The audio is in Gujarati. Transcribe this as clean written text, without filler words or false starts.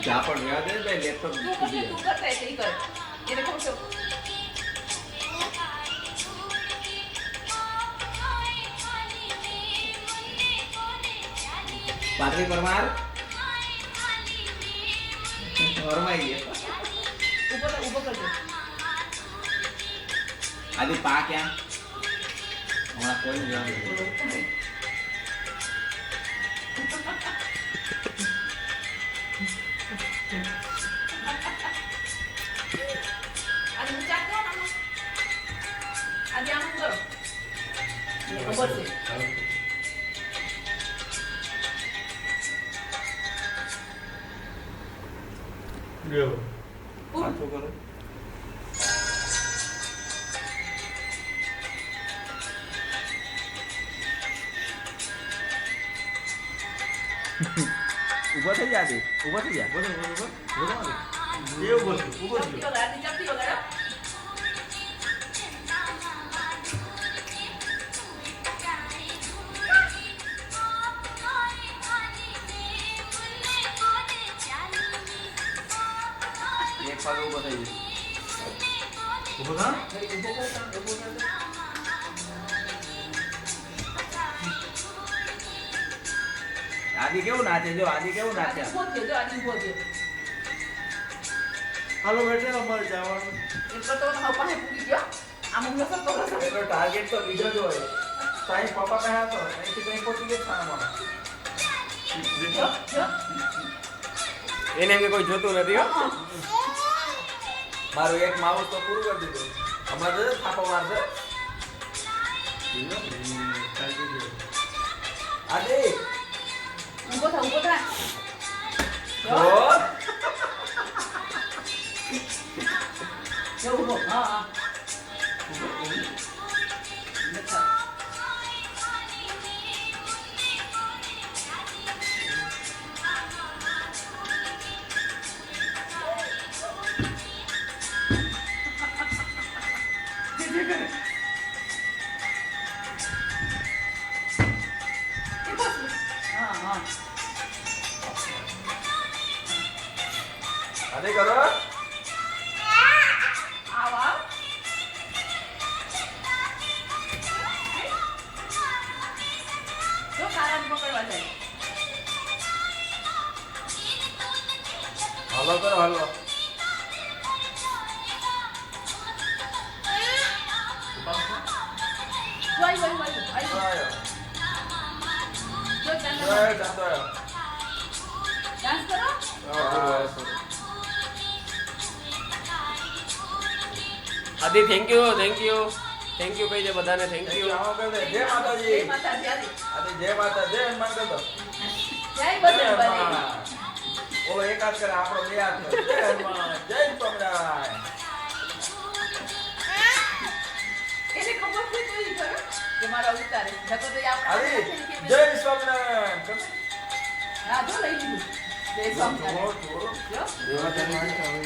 જાપણ યાદ હે ભાઈ લેપટોપ તું કરતા હે તે કર એને કહું છું પાટરી પરમાર ઓરમાઈ ગયા ऊपर कर दे આદિ પા ક્યાં હમણાં કોઈ નહીં જવાનું आज मुझे क्या ना आज हम करो ये ऊपर से લ્યો પાછું કરો ઊભો થઈ જા દે ઊભો થઈ જા બોલો એવું બોલ ઉભો चपटी થયો होगा चपटी होगा ना એક પગ ઊભો થઈ જા ઉભો થા આદિ કેવું નાચે જો આદિ કેવું નાચે आज बहुत जो आज बहुत जो હાલો બેટે અમારે જવાનું एक बार तो हम पास पूरी गया हम लोग सब तो એટલો ટાર્ગેટ તો બીજો જ હોય સાઈ પપ્પા કહ્યા તો અહીંથી કંઈ પહોંચી ગયા ખાનામાં એને એમ કે કોઈ જોતું નથી હો મારું એક માઉસ તો પૂરું કરી દીધું અમારે તો થાપો મારશે આદિ ऊपर था જો जो ऊपर हां हां अच्छा हाँ हाँ આદિ કરો आओ आओ जो खाना पकड़वा जाए હલો કરો હલો वही वही वही वही આવ્યો जो डांस ચાંદો આવ્યો करो આદિ થેન્ક યુ કહી દે બધાને થેન્ક યુ આવો કહી દે જય માતાજી जय माता दी आदि આદિ જય માતા જય હનુમાન કહી દો जय જય बजरंग હનુમાન. ઓલો એક હાથ કરે આપણો બે હાથ કરે. જય હનુમાન જય સ્વામિનારાયણ એને ખબર છે તો ઈ કરો કે મારા ઉતારે જતો તો આપણે આદિ જય સ્વામિનારાયણ કર. હા જો લઈ લીધું જય સ્વામિનારાયણ જોરો, જોરો. જો દેવા ધર્મ